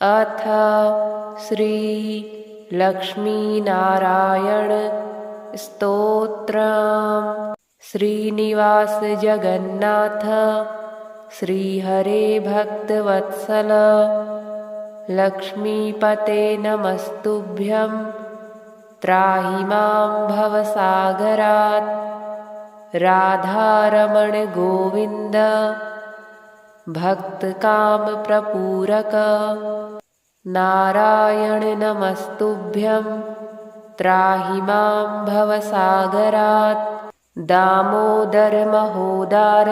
अथ श्री लक्ष्मीनारायण स्तोत्रम्। श्रीनिवास जगन्नाथ श्रीहरे भक्तवत्सल लक्ष्मीपते नमस्तुभ्यं त्राहि मां भवसागरात्। राधारमण गोविन्द भक्तकामप्रपूरक नारायण नमस्तुभ्यं त्राहि मां भवसागरात्। दामोदर महोदार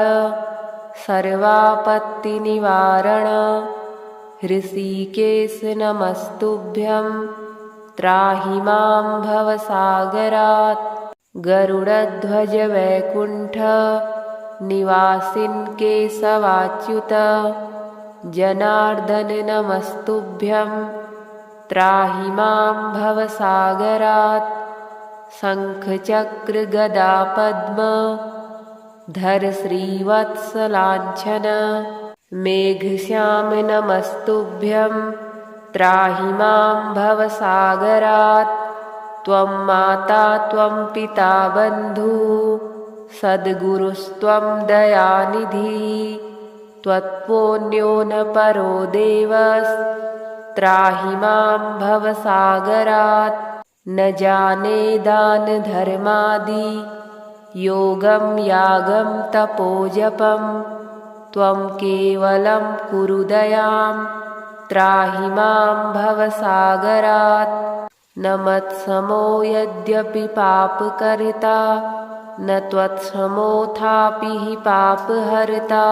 सर्वापत्तिनिवारण ऋषिकेश नमस्तुभ्यं त्राहि मां भवसागरात्। गरुडध्वज वैकुण्ठ निवासिन् केशवाच्युत जनार्दन नमस्तुभ्यं त्राहि मां भवसागरात्। शङ्खचक्र गदा पद्म धर श्रीवत्सलाञ्छन मेघश्याम नमस्तुभ्यं त्राहि मां भवसागरात्। त्वं माता त्वं पिता बन्धुः सद्गुरुस्त्वं दयानिधिः त्वत्पुण्यो न परो देवस्त्राहि मां भवसागरात्। न जाने दान धर्मादि योगं यागं तपोजपं त्वं केवलं कुरु दयां त्राहि मां भवसागरात्। न मत्समो यद्यपि पापकर्ता न त्वत्समोऽथापि हि पापहर्ता।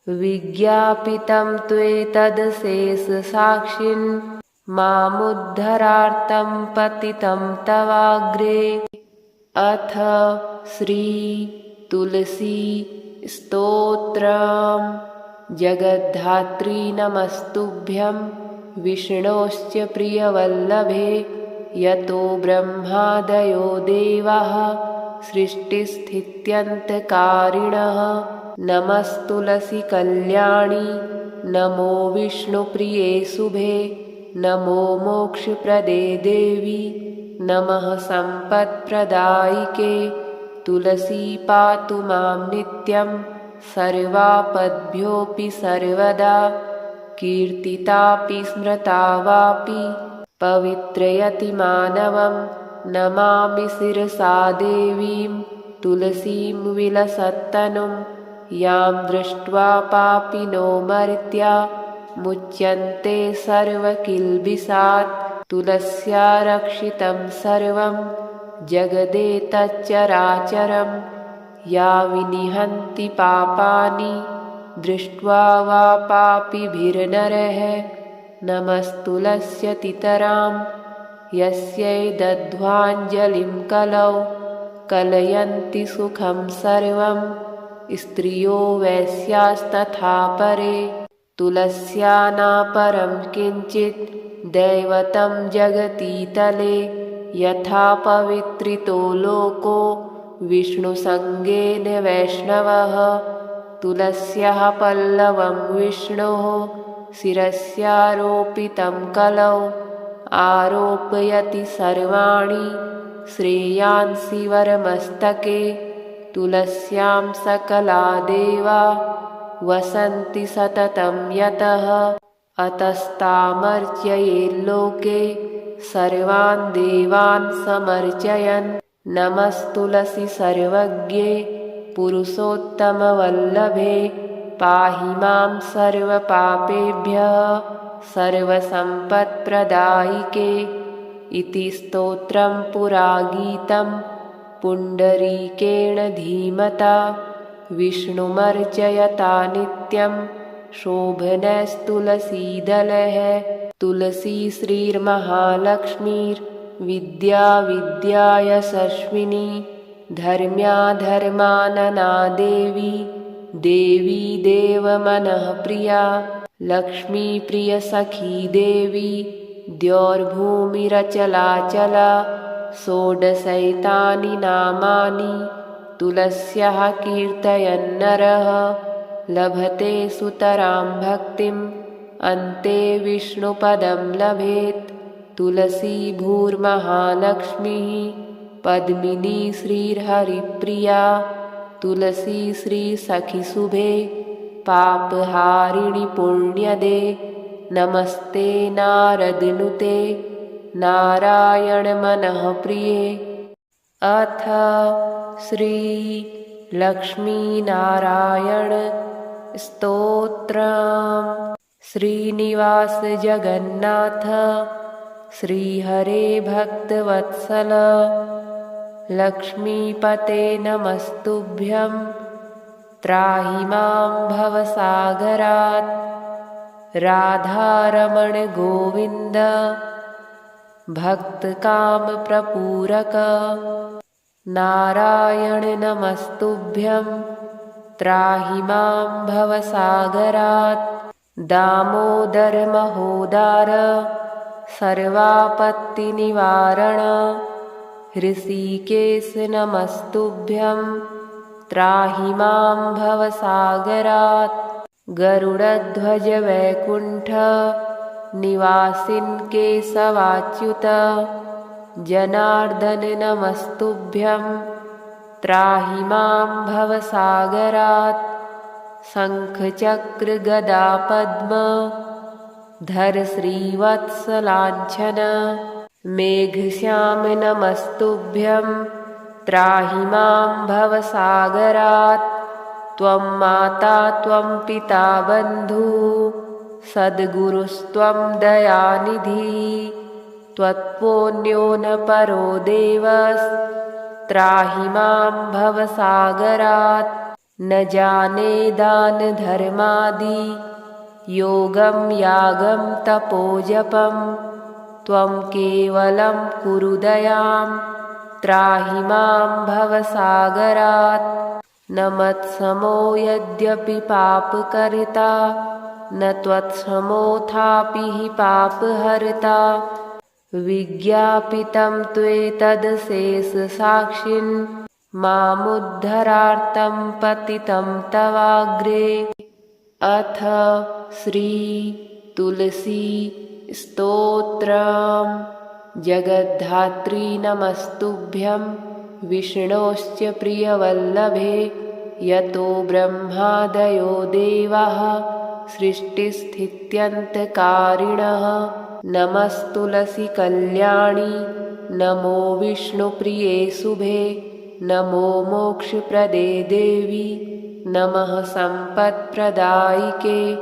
विज्ञापितं त्वेतदशेषसाक्षिन् मामुद्धरार्तं पतितं तवाग्रे। अथ श्री तुलसी स्तोत्रम्। जगद्धात्री नमस्तुभ्यं विष्णोश्च प्रियवल्लभे यतो ब्रह्मादयो देवाः सृष्टिस्थित्यन्तकारिणः। नमस्तुलसी कल्याणी नमो विष्णुप्रिये शुभे नमो मोक्षप्रदे देवी नमः सम्पत्प्रदायिके। तुलसी पातु मां नित्यं सर्वापद्भ्योऽपि सर्वदा कीर्तितापि स्मृता वापि पवित्रयति मानवं। नमामि शिरसा देवीं तुलसीं विलसत्तनुं यां दृष्ट्वा पापिनो मर्त्या मुच्यन्ते सर्वकिल्बिषात्। तुलस्या रक्षितं सर्वं जगदेतच्चराचरं या विनिहन्ति पापानि दृष्ट्वा वा पापिभिर्नरः। नमस्तुलस्यतितरां यस्यै दध्वाञ्जलिं कलौ कलयन्ति सुखं सर्वं स्त्रियो वैश्यास्तथा परे। तुलस्या नापरं किञ्चित् दैवतं जगतीतले यथा पवित्रितो लोको विष्णुसङ्गेन वैष्णवः। तुलस्याः पल्लवं विष्णोः शिरस्यारोपितं कलौ आरोपयति सर्वाणि श्रेयांसि वरमस्तके। तुलस्यां सकला देवा वसन्ति सततं यतः अतस्तामर्चयेल्लोके सर्वान् देवान् समर्चयन्। नमस्तुलसी सर्वज्ञे पुरुषोत्तमवल्लभे पाहि मां सर्वपापेभ्यः सर्वसम्पत्प्रदायिके। इति स्तोत्रं पुरा गीतं पुण्डरीकेण धीमता विष्णुमर्चयता नित्यं शोभनस्तुलसीदलः। तुलसी श्रीर्महालक्ष्मीर्विद्या विद्या यशस्विनी धर्म्या धर्मानना देवी देवी देवमनःप्रिया लक्ष्मी प्रियसखी देवी द्यौर्भूमिरचलाचला। षोडशैतानि नामानि तुलस्याः कीर्तयन्नरः लभते सुतरां भक्तिं अन्ते विष्णुपदं लभेत्। तुलसी भूर्महालक्ष्मीः पद्मिनी श्रीर्हरिप्रिया। तुलसी श्रीसखिशुभे पापहारिणि पुण्यदे। नमस्ते नारदनुते नारायणमनःप्रिये। अथ श्री लक्ष्मीनारायण स्तोत्रम्। श्रीनिवास जगन्नाथ श्रीहरे भक्तवत्सल लक्ष्मीपते नमस्तुभ्यं। त्राहि मां भवसागरात्। राधारमण गोविन्द भक्तकामप्रपूरक। नारायण नमस्तुभ्यं। त्राहि मां भवसागरात्। दामोदर महोदार सर्वापत्तिनिवारण। ऋषिकेश नमस्तुभ्यं। त्राहि मां भवसागरात्। गरुडध्वज वैकुण्ठ निवासिन् केशवाच्युत। जनार्दन नमस्तुभ्यं। त्राहि मां भवसागरात्। शङ्खचक्र गदा पद्म धर श्रीवत्सलाञ्छन। मेघश्याम नमस्तुभ्यं। त्राहि मां भवसागरात्। त्वं माता त्वं पिता बन्धुः सद्गुरुस्त्वं दयानिधिः। त्वत्पुण्यो न परो देवस्त्राहि मां भवसागरात्। न जाने दान धर्मादि योगं यागं तपोजपं। त्वं केवलं कुरु दयां। त्राहि मां भवसागरात्। न मत्समो यद्यपि पापकर्ता न त्वत्समोऽथापि हि पापहर्ता। विज्ञापितं त्वेतदशेषसाक्षिन् मामुद्धरार्तं पतितं तवाग्रे। अथ श्री तुलसी स्तोत्रम्। जगद्धात्री नमस्तुभ्यं। विष्णोश्च प्रियवल्लभे यतो ब्रह्मादयो देवाः सृष्टिस्थित्यन्तकारिणः। नमस्तुलसी कल्याणी नमो विष्णुप्रिये शुभे। नमो मोक्षप्रदे देवी नमः सम्पत्प्रदायिके।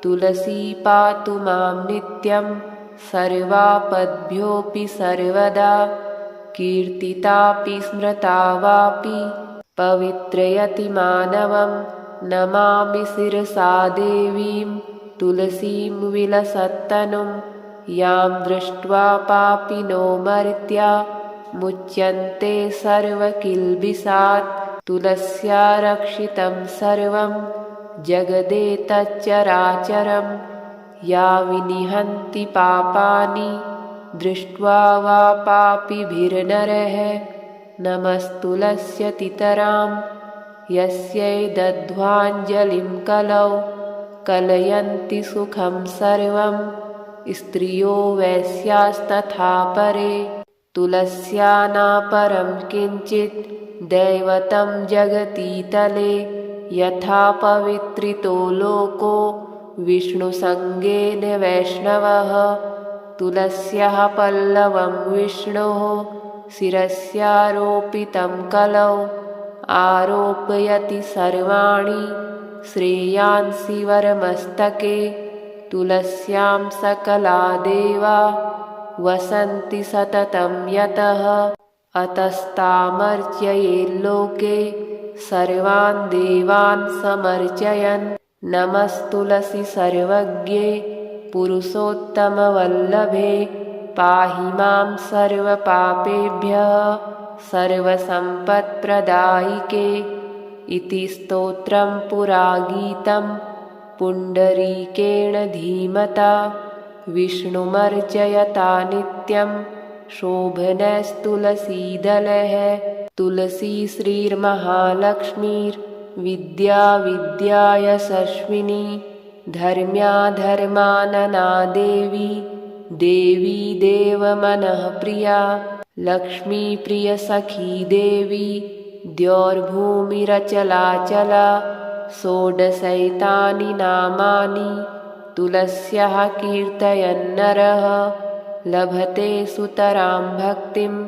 तुलसी पातु मां नित्यं सर्वापद्भ्योऽपि सर्वदा। कीर्तितापि स्मृता वापि पवित्रयति मानवं। नमामि शिरसा देवीं तुलसीं विलसत्तनुं। यां दृष्ट्वा पापिनो मर्त्या मुच्यन्ते सर्वकिल्बिषात्। तुलस्या रक्षितं सर्वं जगदेतच्चराचरं। या विनिहन्ति पापानि दृष्ट्वा वा पापिभिर्नरः। नमस्तुलस्यतितरां यस्यै दध्वाञ्जलिं कलौ कलयन्ति सुखं सर्वं। स्त्रियो वैश्यास्तथा परे तुलस्या नापरं किञ्चित् दैवतं जगतीतले। यथा पवित्रितो लोको विष्णुसङ्गेन वैष्णवः। तुलस्याः पल्लवं विष्णोः शिरस्यारोपितं कलौ। आरोपयति सर्वाणि श्रेयांसि वरमस्तके। तुलस्यां सकला देवा वसन्ति सततं यतः। अतस्तामर्चयेल्लोके सर्वान् देवान् समर्चयन्। नमस्तुलसी सर्वज्ञे पुरुषोत्तमवल्लभे। पाहि मां सर्वपापेभ्यः सर्वसम्पत्प्रदायिके। इति स्तोत्रं पुरा गीतं पुण्डरीकेण धीमता। विष्णुमर्चयता नित्यं शोभनस्तुलसीदलः। तुलसी श्रीर्महालक्ष्मीर्विद्या विद्यायशस्विनी धर्म्याधर्मानना देवी देवी देवमनःप्रिया लक्ष्मीप्रियसखी देवी द्यौर्भूमिरचलाचला षोडशैतानि नामानि तुलस्याः कीर्तयन्नरः लभते सुतरां भक्तिम्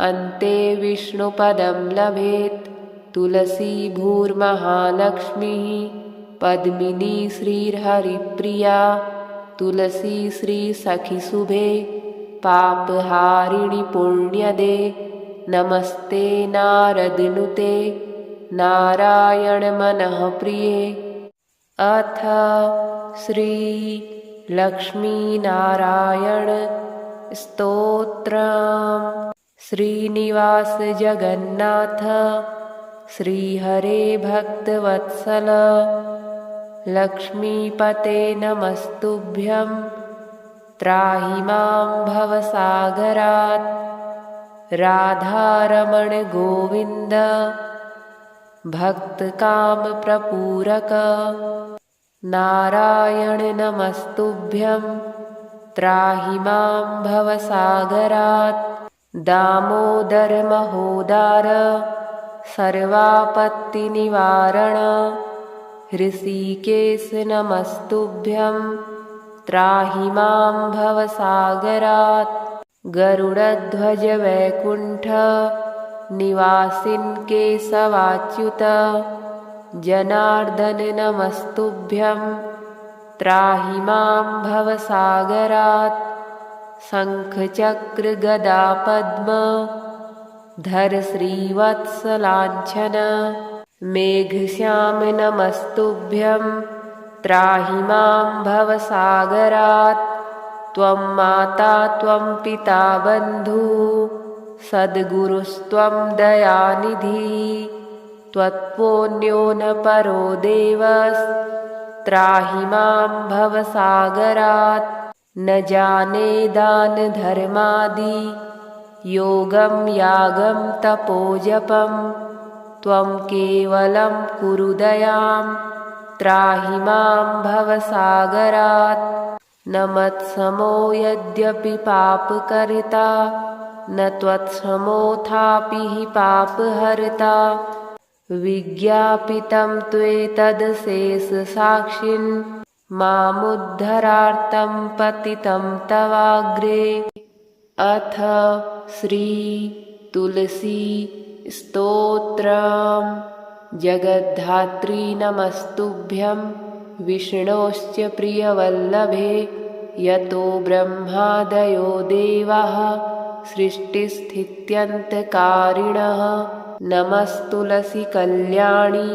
अन्ते विष्णुपदं लभेत् तुलसी भूर्महालक्ष्मीः पद्मिनी श्रीर्हरिप्रिया तुलसी श्रीसखीशुभे पापहारिणि पुण्यदे नमस्ते नारदनुते नारायणमनःप्रिये। अथ श्री लक्ष्मीनारायण स्तोत्रम्। श्रीनिवास जगन्नाथ श्रीहरे भक्तवत्सल लक्ष्मीपते नमस्तुभ्यं त्राहि मां भवसागरात् राधारमण गोविन्द भक्तकामप्रपूरक नारायण नमस्तुभ्यं त्राहि मां भवसागरात् दामोदर महोदार सर्वापत्तिनिवारण ऋषिकेश नमस्तुभ्यं त्राहि मां भवसागरात् गरुडध्वज वैकुण्ठ निवासिन् केशवाच्युत जनार्दन नमस्तुभ्यं त्राहि मां भवसागरात् शङ्खचक्र गदा पद्म धर श्रीवत्सलाञ्छन मेघश्याम नमस्तुभ्यं त्राहि मां भवसागरात् त्वं माता त्वं पिता बन्धुः सद्गुरुस्त्वं दयानिधिः त्वत्पुण्यो न परो देवस्त्राहि मां भवसागरात् न जाने दान धर्मादि योगं यागं तपोजपं त्वं केवलं कुरु दयां त्राहि मां भवसागरात् न मत्समो यद्यपि पापकर्ता न त्वत्समोऽथापि हि पापहर्ता विज्ञापितं त्वेतदशेषसाक्षिन् मामुद्धरार्तं पतितं तवाग्रे। अथ श्री तुलसी स्तोत्रम्। जगद्धात्री नमस्तुभ्यं विष्णोश्च प्रियवल्लभे यतो ब्रह्मादयो देवाः सृष्टिस्थित्यन्तकारिणः नमस्तुलसी कल्याणी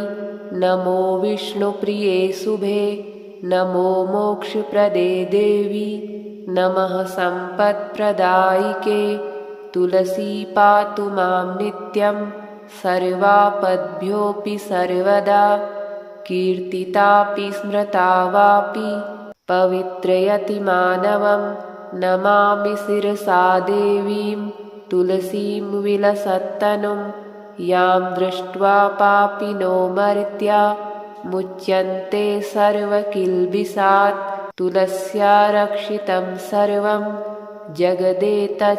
नमो विष्णुप्रिये शुभे नमो मोक्षप्रदे देवी नमः सम्पत्प्रदायिके तुलसी पातु मां नित्यं सर्वापद्भ्योऽपि सर्वदा कीर्तितापि स्मृता वापि पवित्रयति मानवं नमामि शिरसा देवीं तुलसीं विलसत्तनुं यां दृष्ट्वा पापिनो मर्त्या मुच्यन्ते सर्वकिल्बिषात् तुलस्या रक्षितं सर्वं जगदेतच्चराचरं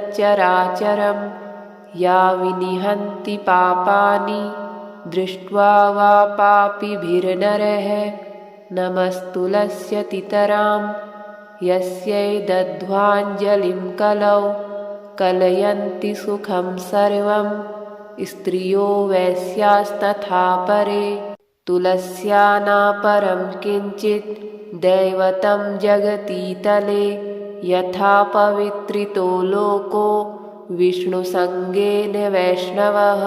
या विनिहन्ति पापानि दृष्ट्वा वा पापिभिर्नरः नमस्तुलस्यतितरां यस्यै दध्वाञ्जलिं कलौ कलयन्ति सुखं सर्वं स्त्रियो वैश्यास्तथा परे तुलस्या नापरं किञ्चित् दैवतं जगतीतले यथा पवित्रितो लोको विष्णुसङ्गेन वैष्णवः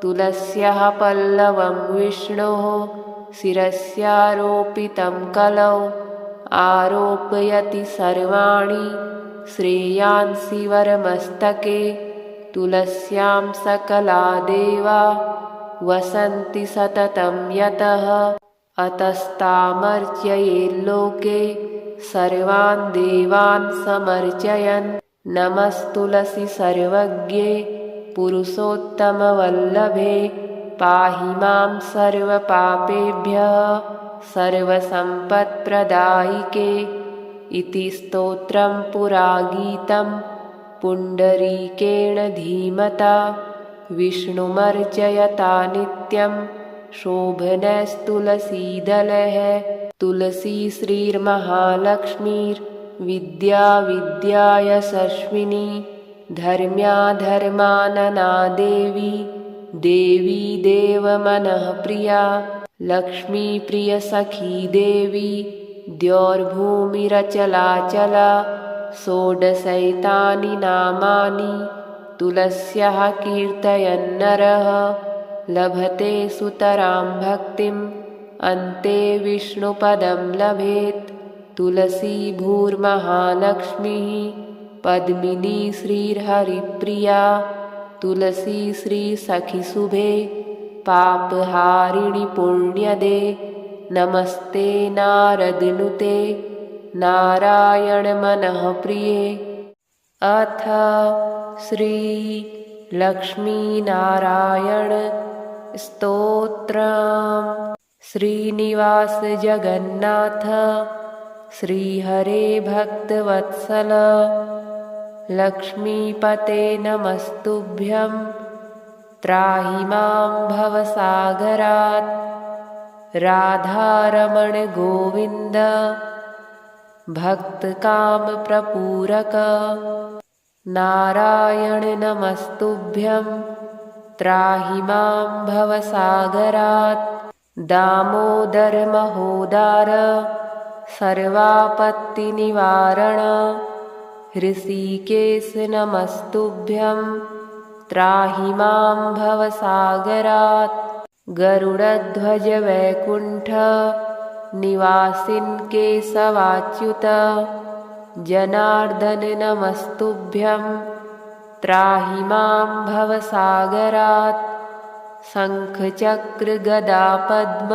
तुलस्याः पल्लवं विष्णोः शिरस्यारोपितं कलौ आरोपयति सर्वाणि श्रेयांसि वरमस्तके तुलस्यां सकला देवा वसन्ति सततं यतः अतस्तामर्चयेल्लोके सर्वान् देवान् समर्चयन् नमस्तुलसी सर्वज्ञे पुरुषोत्तमवल्लभे पाहि मां सर्वपापेभ्यः सर्वसम्पत्प्रदायिके इति स्तोत्रं पुरा गीतं पुण्डरीकेण धीमता विष्णुमर्चयता नित्यं शोभनस्तुलसीदलः। तुलसी श्रीर्महालक्ष्मीर्विद्या विद्या यशस्विनी धर्म्याधर्मानना देवी देवी देवमनःप्रिया लक्ष्मी प्रियसखी देवी द्यौर्भूमिरचलाचला षोडशैतानि नामानि तुलस्याः कीर्तयन्नरः लभते सुतरां भक्तिम् अन्ते विष्णुपदं लभेत्। तुलसी भूर्महालक्ष्मीः पद्मिनी श्रीर्हरिप्रिया तुलसी श्रीसखीशुभे पापहारिणि पुण्यदे नमस्ते नारदनुते नारायणमनःप्रिये। अथ श्री लक्ष्मीनारायण स्तोत्रम्। श्रीनिवास जगन्नाथ श्रीहरे भक्तवत्सल लक्ष्मीपते नमस्तुभ्यं त्राहि मां भवसागरात्। राधारमण गोविन्द भक्तकामप्रपूरक नारायण नमस्तुभ्यं त्राहि मां भवसागरात्। दामोदर महोदार सर्वापत्तिनिवारण ऋषिकेश नमस्तुभ्यं त्राहि मां भवसागरात्। गरुडध्वज वैकुण्ठ निवासिन् केशवाच्युत जनार्दन नमस्तुभ्यं त्राहि मां भवसागरात्। शङ्खचक्र गदा पद्म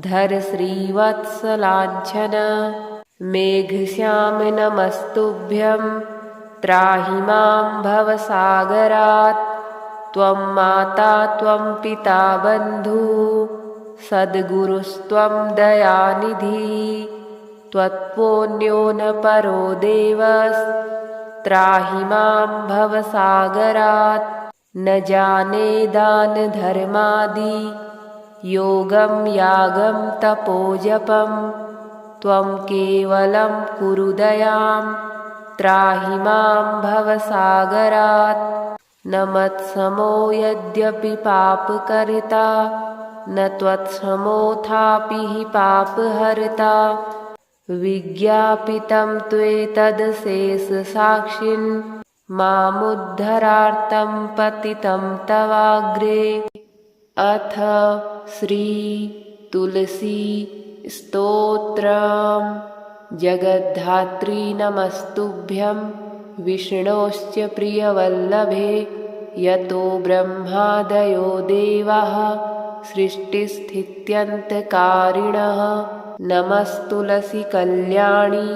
धर श्रीवत्सलाञ्छन मेघश्याम नमस्तुभ्यं त्राहि मां भवसागरात्। त्वं माता त्वं पिता बन्धुः सद्गुरुस्त्वं दयानिधिः त्वत्पुण्यो न परो देवस्त्राहि मां भवसागरात्। न जाने दान धर्मादि योगं यागं तपोजपं त्वं केवलं कुरु दयां त्राहि मां भवसागरात्। न मत्समो यद्यपि पापकर्ता न त्वत्समोऽथापि हि पापहर्ता विज्ञापितं त्वेतदशेषसाक्षिन् मामुद्धरार्तं पतितं तवाग्रे। अथ श्री तुलसी स्तोत्रम्। जगद्धात्री नमस्तुभ्यं विष्णोश्च प्रियवल्लभे यतो ब्रह्मादयो देवाः सृष्टिस्थित्यन्तकारिणः। नमस्तुलसी कल्याणी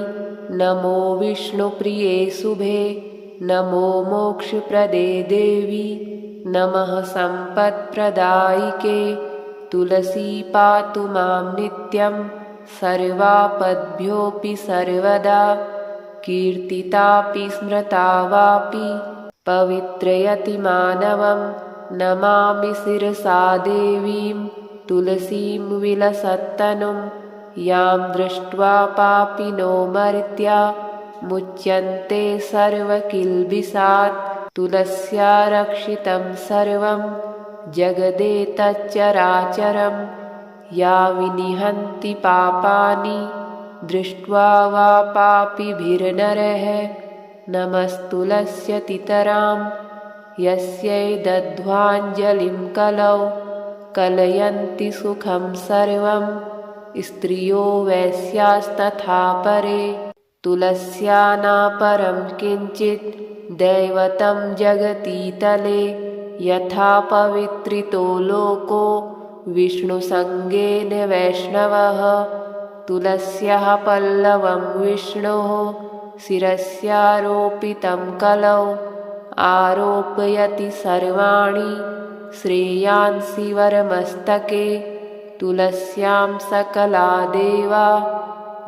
नमो विष्णुप्रिये शुभे नमो मोक्षप्रदे देवी नमः सम्पत्प्रदायिके। तुलसी पातु मां नित्यं सर्वापद्भ्योऽपि सर्वदा कीर्तितापि स्मृता वापि पवित्रयति मानवं। नमामि शिरसा देवीं तुलसीं विलसत्तनुं यां दृष्ट्वा पापिनो मर्त्या मुच्यन्ते सर्वकिल्बिषात्। तुलस्या रक्षितं सर्वं जगदेतच्चराचरं या विनिहन्ति पापानि दृष्ट्वा वा पापिभिर्नरः। नमस्तुलस्यतितरां यस्यै दध्वाञ्जलिं कलौ कलयन्ति सुखं सर्वं स्त्रियो वैश्यास्तथा परे। तुलस्या नापरं किञ्चित् दैवतं जगतीतले यथा पवित्रितो लोको विष्णुसङ्गेन वैष्णवः। तुलस्याः पल्लवं विष्णोः शिरस्यारोपितं कलौ आरोपयति सर्वाणि श्रेयांसि वरमस्तके। तुलस्यां सकला देवा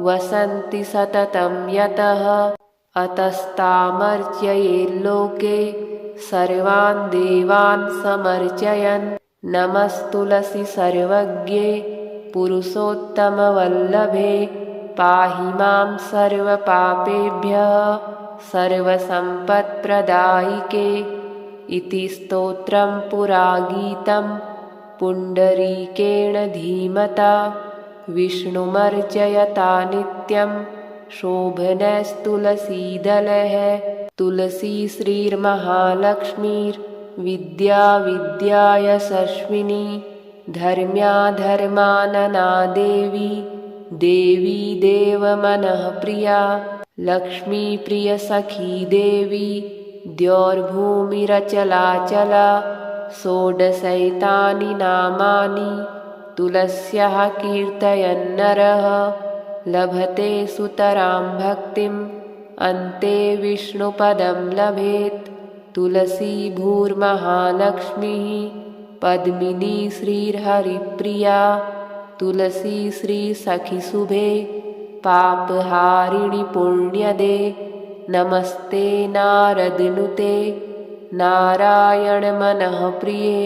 वसन्ति सततं यतः अतस्तामर्चयेल्लोके सर्वान् देवान् समर्चयन्। नमस्तुलसी सर्वज्ञे पुरुषोत्तमवल्लभे पाहि मां सर्वपापेभ्यः सर्वसम्पत्प्रदायिके। इति स्तोत्रं पुरागीतं पुण्डरीकेण धीमता विष्णुमर्चयता नित्यं शोभनस्तुलसीदलः। तुलसी श्रीर्महालक्ष्मीर्विद्या विद्यायशस्विनी धर्म्या धर्मानना देवी देवी देवमनःप्रिया लक्ष्मीप्रियसखी देवी द्यौर्भूमिरचलाचला। षोडशैतानि नामानि तुलस्याः कीर्तयन्नरः लभते सुतरां भक्तिम् अन्ते विष्णुपदं लभेत्। तुलसी भूर्महालक्ष्मीः पद्मिनी श्रीर्हरिप्रिया तुलसी श्रीसखीशुभे पापहारिणि पुण्यदे। नमस्ते नारदनुते नारायणमनःप्रिये।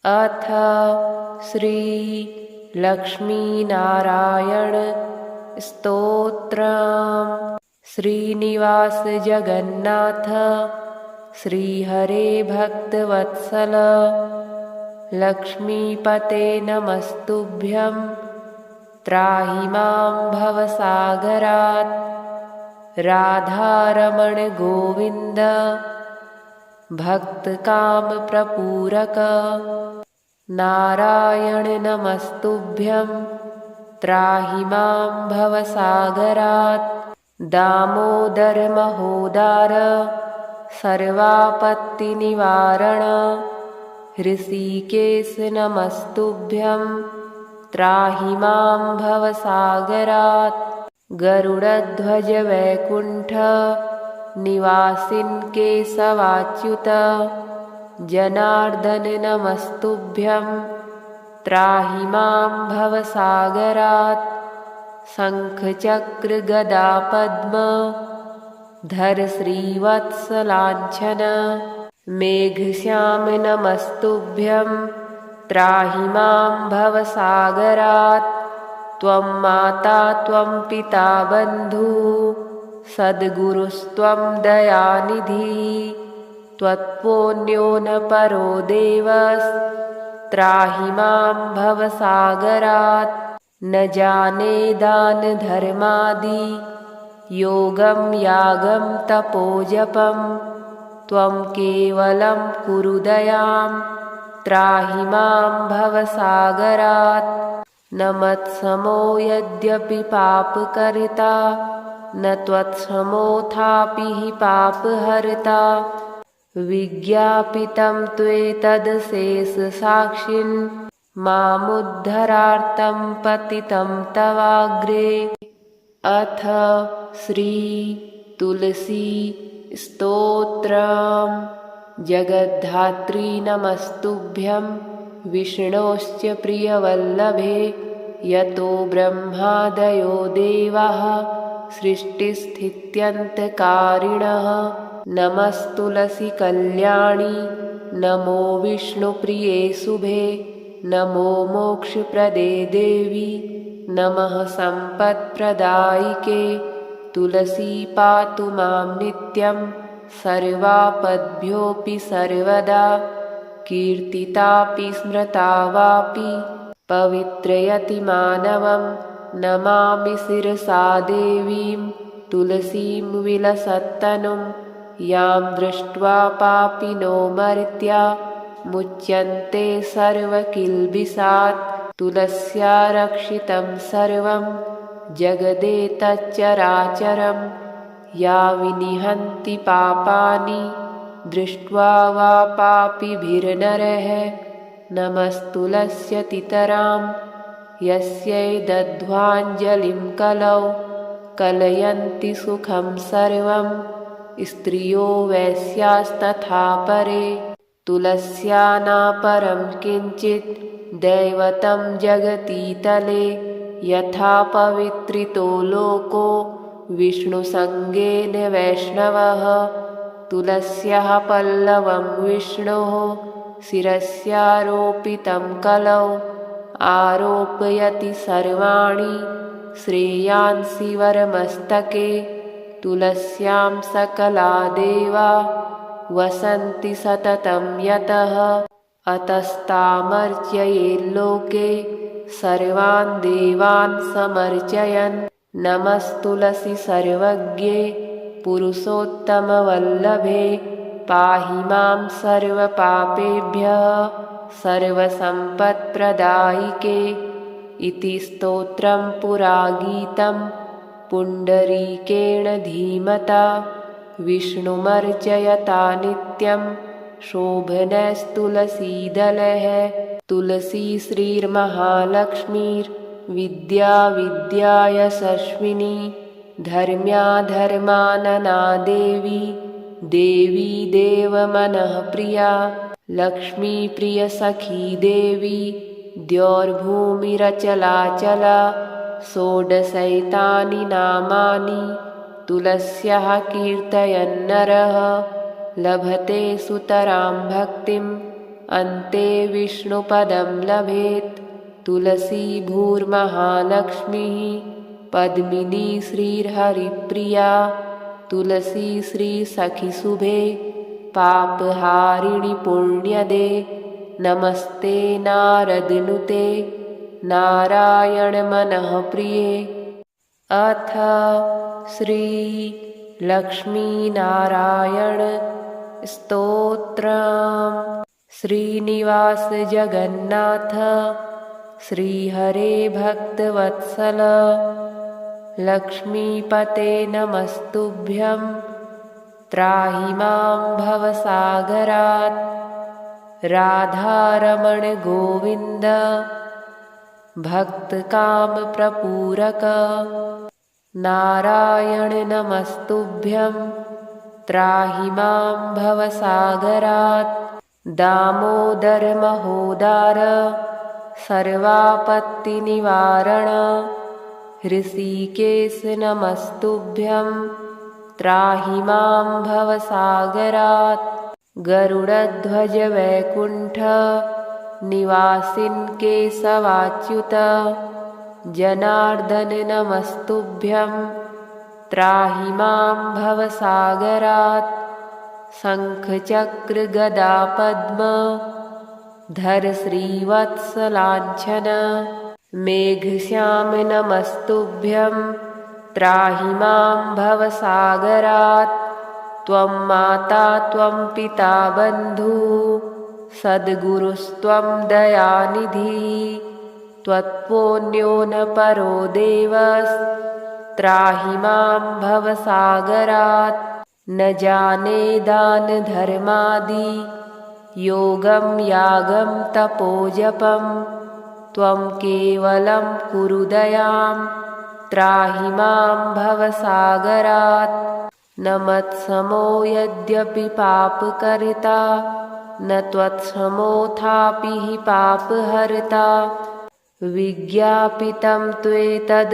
अथ श्री लक्ष्मीनारायण स्तोत्रम्। श्रीनिवास जगन्नाथ श्रीहरे भक्तवत्सल लक्ष्मीपते नमस्तुभ्यं त्राहि मां भवसागरात्। राधारमण गोविन्द भक्तकामप्रपूरक नारायण नमस्तुभ्यं त्राहि मां भवसागरात्। दामोदर महोदार सर्वापत्तिनिवारण ऋषिकेश नमस्तुभ्यं त्राहि मां भवसागरात्। गरुडध्वज वैकुण्ठ निवासिन् केशवाच्युत जनार्दन नमस्तुभ्यं त्राहि मां भवसागरात्। शङ्खचक्र गदा पद्म धर श्रीवत्सलाञ्छन मेघश्याम नमस्तुभ्यं त्राहि मां भवसागरात्। त्वं माता त्वं पिता बन्धुः सद्गुरुस्त्वं दयानिधिः त्वत्पुण्यो न परो देवस्त्राहि मां भवसागरात्। न जाने दान धर्मादि योगं यागं तपोजपं त्वं केवलं कुरु दयां त्राहि मां भवसागरात्। न मत्समो यद्यपि पापकर्ता न त्वत्समोऽथापि हि पापहर्ता। विज्ञापितं त्वेतदशेषसाक्षिन् मामुद्धरार्तं पतितं तवाग्रे। अथ श्री तुलसी स्तोत्रम्। जगद्धात्री नमस्तुभ्यं विष्णोश्च प्रियवल्लभे यतो ब्रह्मादयो देवाः सृष्टिस्थित्यन्तकारिणः। नमस्तुलसी कल्याणी नमो विष्णुप्रिये शुभे नमो मोक्षप्रदे देवी नमः सम्पत्प्रदायिके। तुलसी पातु मां नित्यं सर्वापद्भ्योऽपि सर्वदा कीर्तितापि स्मृता वापि पवित्रयति मानवं। नमामि शिरसा देवीं तुलसीं विलसत्तनुं यां दृष्ट्वा पापिनो मर्त्या मुच्यन्ते सर्वकिल्बिषात्। तुलस्या रक्षितं सर्वं जगदेतच्चराचरं या विनिहन्ति पापानि दृष्ट्वा वा पापिभिर्नरः। नमस्तुलस्यतितरां यस्यै दध्वाञ्जलिं कलौ कलयन्ति सुखं सर्वं स्त्रियो वैश्यास्तथा परे। तुलस्या नापरं किञ्चित् दैवतं जगतीतले यथा पवित्रितो लोको विष्णुसङ्गेन वैष्णवः तुलस्याः पल्लवं विष्णोः शिरस्यारोपितं कलौ आरोपयति सर्वाणि श्रेयांसि वरमस्तके तुलस्यां सकला देवा वसन्ति सततं यतः अतस्तामर्चयेल्लोके सर्वान् देवान् समर्चयन् नमस्तुलसी सर्वज्ञे पुरुषोत्तमवल्लभे पाहि मां सर्वपापेभ्यः सर्वसम्पत्प्रदायिके इति स्तोत्रं पुरा गीतं पुण्डरीकेण धीमता विष्णुमर्चयता नित्यं शोभनस्तुलसीदलः तुलसी श्रीर्महालक्ष्मीर्विद्या विद्या यशस्विनी धर्म्या धर्मानना देवी देवी देवमनःप्रिया लक्ष्मी प्रियसखी देवी द्यौर्भूमिरचलाचला षोडशैतानि नामानि तुलस्याः कीर्तयन्नरः लभते सुतरां भक्तिम् अन्ते विष्णुपदं लभेत् तुलसी भूर्महालक्ष्मीः पद्मिनी श्रीर्हरिप्रिया तुलसी श्रीसखीशुभे पापहारिणि पुण्यदे नमस्ते नारदनुते नारायणमनःप्रिये अथ श्री लक्ष्मीनारायण स्तोत्रम् श्रीनिवास जगन्नाथ श्रीहरे भक्तवत्सल लक्ष्मीपते नमस्तुभ्यं त्राहि मां भवसागरात् राधारमण गोविन्द भक्तकामप्रपूरक नारायण नमस्तुभ्यं त्राहि मां भवसागरात् दामोदर महोदार सर्वापत्तिनिवारण ऋषिकेश नमस्तुभ्यं त्राहि मां भवसागरात् गरुडध्वज वैकुण्ठ निवासिन् केशवाच्युत जनार्दन नमस्तुभ्यं त्राहि मां भवसागरात् शङ्खचक्र गदा पद्म धर श्रीवत्सलाञ्छन मेघश्याम नमस्तुभ्यं त्राहि मां भवसागरात् त्वं माता त्वं पिता बन्धुः सद्गुरुस्त्वं दयानिधिः त्वत्पुण्यो न परो देवस्त्राहि मां भवसागरात् न जाने दान धर्मादि योगं यागं तपोजपं त्वं केवलं कुरु दयां त्राहि मां भवसागरात् न मत्समो यद्यपि पापकर्ता न त्वत्समोऽथापि हि पापहर्ता विज्ञापितं त्वेतदशेषसाक्षिन्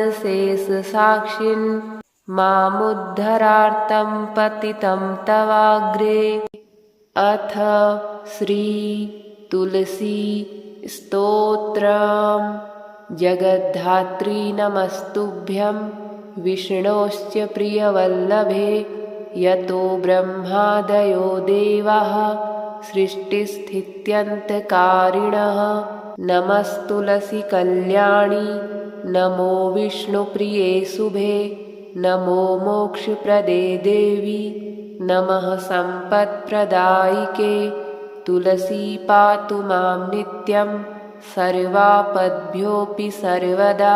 मामुद्धरार्तं पतितं तवाग्रे अथ श्री तुलसी स्तोत्रम् जगद्धात्री नमस्तुभ्यं विष्णोश्च प्रियवल्लभे यतो ब्रह्मादयो देवाः सृष्टिस्थित्यन्तकारिणः नमस्तुलसी कल्याणी नमो विष्णुप्रिये शुभे नमो मोक्षप्रदे देवी नमः सम्पत्प्रदायिके तुलसी पातु मां नित्यं सर्वापद्भ्योऽपि सर्वदा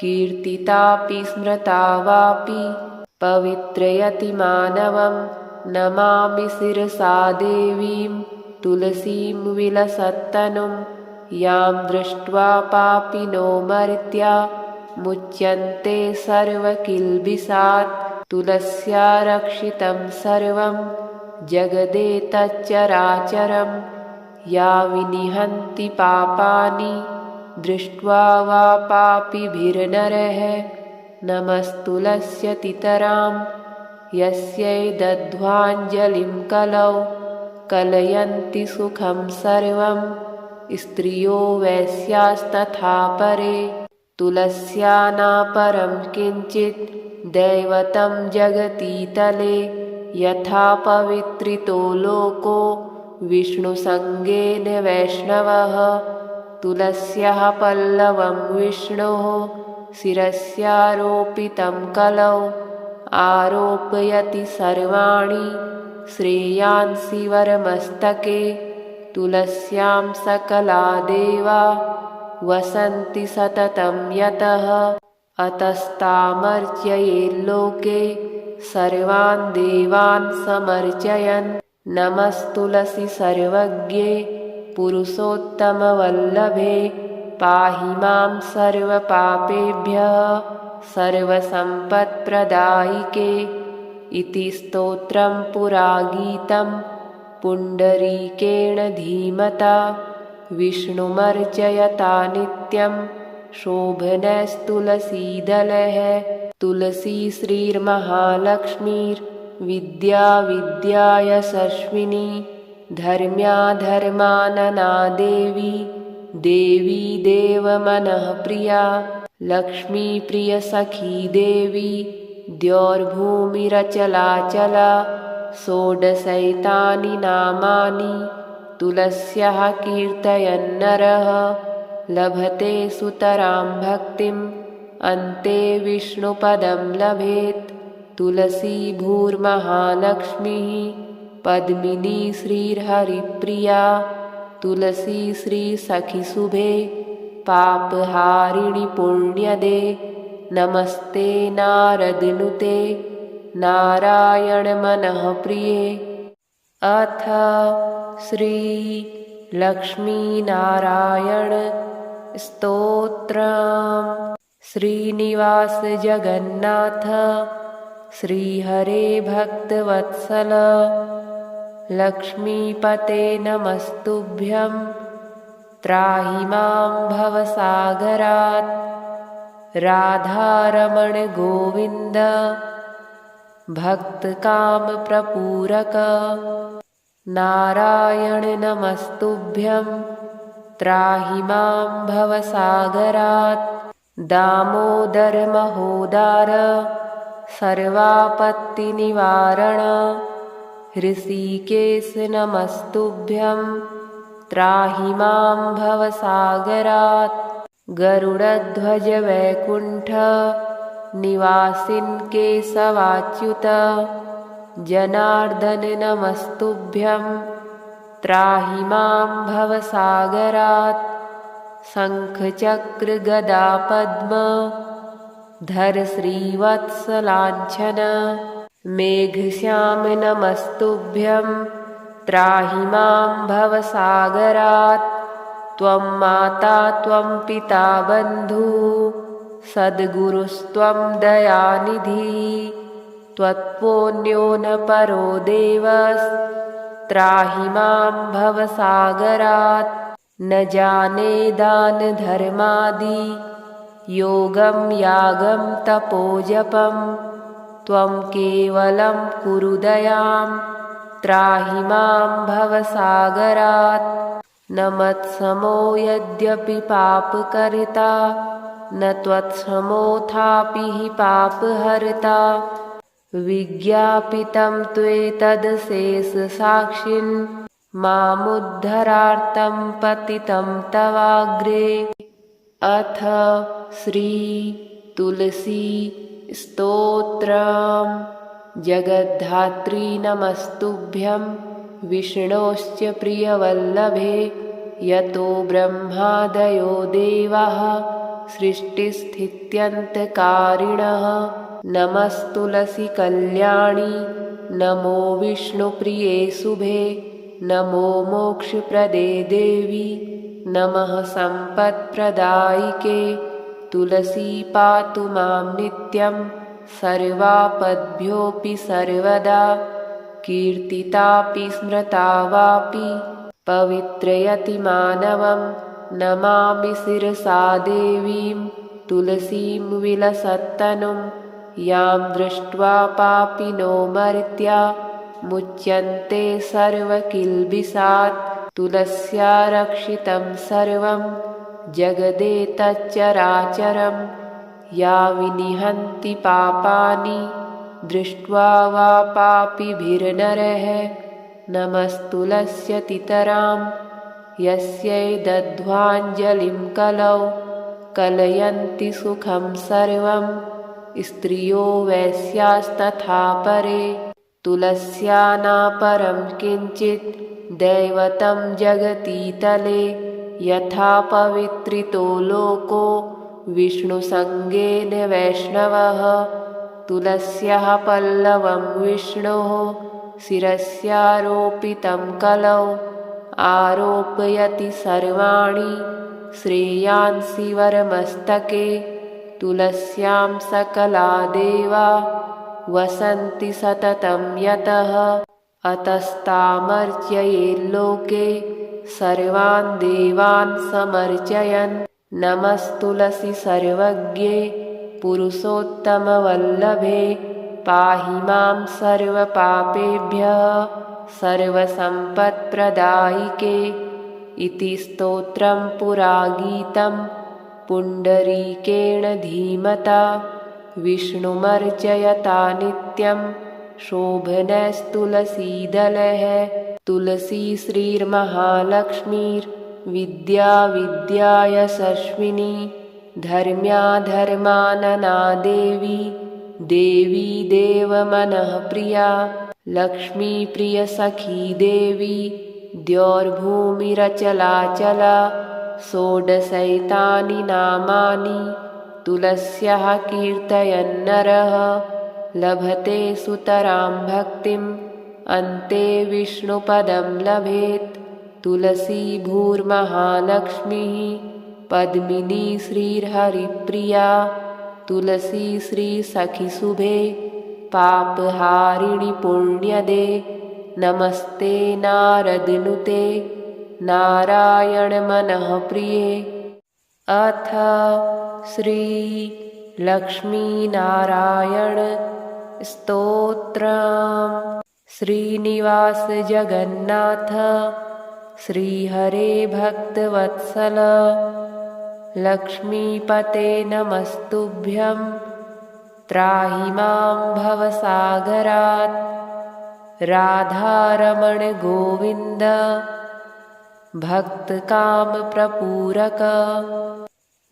कीर्तितापि स्मृता वापि पवित्रयति मानवं नमामि शिरसा देवीं तुलसीं विलसत्तनुं यां दृष्ट्वा पापिनो मर्त्या मुच्यन्ते सर्वकिल्बिषात् तुलस्या रक्षितं सर्वं जगदेतच्चराचरं या विनिहन्ति पापानि दृष्ट्वा वा पापिभिर्नरः नमस्तुलस्यतितरां यस्यै दध्वाञ्जलिं कलौ कलयन्ति सुखं सर्वं स्त्रियो वैश्यास्तथा परे तुलस्या नापरं किञ्चित् दैवतं जगतीतले यथा पवित्रितो लोको विष्णुसङ्गेन वैष्णवः तुलस्याः पल्लवं विष्णोः शिरस्यारोपितं कलौ आरोपयति सर्वाणि श्रेयांसि वरमस्तके तुलस्यां सकला देवा वसन्ति सततं यतः अतस्तामर्चयेल्लोके सर्वान् देवान् समर्चयन् नमस्तुलसी सर्वज्ञे पुरुषोत्तमवल्लभे पाहि मां सर्वपापेभ्यः सर्वसम्पत्प्रदायिके इति स्तोत्रं पुरा गीतं पुण्डरीकेण धीमता विष्णुमर्चयता नित्यं शोभनस्तुलसीदलः तुलसी श्रीर्महालक्ष्मीर्विद्या विद्या यशस्विनी धर्म्या धर्मानना देवी देवी देवमनःप्रिया लक्ष्मी प्रियसखी देवी द्यौर्भूमिरचलाचला षोडशैतानि नामानि तुलस्याः कीर्तयन्नरः लभते सुतरां भक्तिम् अन्ते विष्णुपदं लभेत् तुलसी भूर्महालक्ष्मीः पद्मिनी श्रीर्हरिप्रिया तुलसी श्रीसखिशुभे पापहारिणि पुण्यदे नमस्ते नारदनुते नारायणमनःप्रिये अथ श्री लक्ष्मीनारायण स्तोत्रम् श्रीनिवास जगन्नाथ श्रीहरे भक्तवत्सल लक्ष्मीपते नमस्तुभ्यं त्राहि मां भवसागरात् राधारमण गोविन्द भक्तकामप्रपूरक नारायण नमस्तुभ्यं त्राहि मां भवसागरात् दामोदर महोदार सर्वापत्तिनिवारण ऋषिकेश नमस्तुभ्यं त्राहि मां भवसागरात् गरुडध्वज वैकुण्ठ निवासिन् केशवाच्युत जनार्दन नमस्तुभ्यं त्राहि मां भवसागरात् शङ्खचक्र गदा पद्म धर श्रीवत्सलाञ्छन मेघश्याम नमस्तुभ्यं त्राहि मां भवसागरात् त्वं माता त्वं पिता बन्धुः सद्गुरुस्त्वं दयानिधिः त्वत्पुण्यो न परो देवस्त्राहि मां भवसागरात् न जाने दान धर्मादि योगं यागं तपोजपं त्वं केवलं कुरु दयां त्राहि मां भवसागरात् न मत्समो यद्यपि पापकर्ता न त्वत्समोऽथापि हि पापहर्ता विज्ञापितं त्वेतदशेषसाक्षिन् मामुद्धरार्तं पतितं तवाग्रे अथ श्री तुलसी स्तोत्रम् जगद्धात्री नमस्तुभ्यं विष्णोश्च प्रियवल्लभे यतो ब्रह्मादयो देवाः सृष्टिस्थित्यन्तकारिणः नमस्तुलसी कल्याणी नमो विष्णुप्रिये शुभे नमो मोक्षप्रदे देवी नमः सम्पत्प्रदायिके तुलसी पातु मां नित्यं सर्वापद्भ्योऽपि सर्वदा कीर्तितापि स्मृता वापि पवित्रयति मानवं नमामि शिरसा देवीं तुलसीं विलसत्तनुं यां दृष्ट्वा पापिनो मर्त्या मुच्यन्ते सर्वकिल्बिषात् तुलस्या रक्षितं सर्वं जगदेतच्चराचरं या विनिहन्ति पापानि दृष्ट्वा वा पापिभिर्नरः नमस्तुलस्यतितरां यस्यै दध्वाञ्जलिं कलौ कलयन्ति सुखं सर्वं स्त्रियो वैश्यास्तथा परे तुलस्या नापरं किञ्चित् दैवतं जगतीतले यथा पवित्रितो लोको विष्णुसङ्गेन वैष्णवः तुलस्याः पल्लवं विष्णोः शिरस्यारोपितं कलौ आरोपयति सर्वाणि श्रेयांसि वरमस्तके तुलस्यां सकला देवा वसन्ति सततं यतः अतस्तामर्चयेल्लोके सर्वान् देवान् समर्चयन् नमस्तुलसी सर्वज्ञे पुरुषोत्तमवल्लभे पाहि मां सर्वपापेभ्यः सर्वसम्पत्प्रदायिके इति स्तोत्रं पुरा गीतं पुण्डरीकेण धीमता विष्णुमर्चयता नित्यं शोभनस्तुलसीदलः तुलसी श्रीर्महालक्ष्मीर्विद्या विद्यायशस्विनी धर्म्या धर्मानना देवी देवी देवमनःप्रिया लक्ष्मीप्रियसखी देवी द्यौर्भूमिरचलाचला षोडशैतानि नामानि तुलस्याः कीर्तयन्नरः लभते सुतरां भक्तिम् अन्ते विष्णुपदं लभेत् तुलसी भूर्महालक्ष्मीः पद्मिनी श्रीर्हरिप्रिया तुलसी श्रीसखीशुभे पापहारिणि पुण्यदे नमस्ते नारदनुते नारायणमनःप्रिये अथ श्री लक्ष्मीनारायण स्तोत्रम् श्रीनिवास जगन्नाथ श्रीहरे भक्तवत्सल लक्ष्मीपते नमस्तुभ्यं त्राहि मां भवसागरात् राधारमण गोविन्द भक्तकामप्रपूरक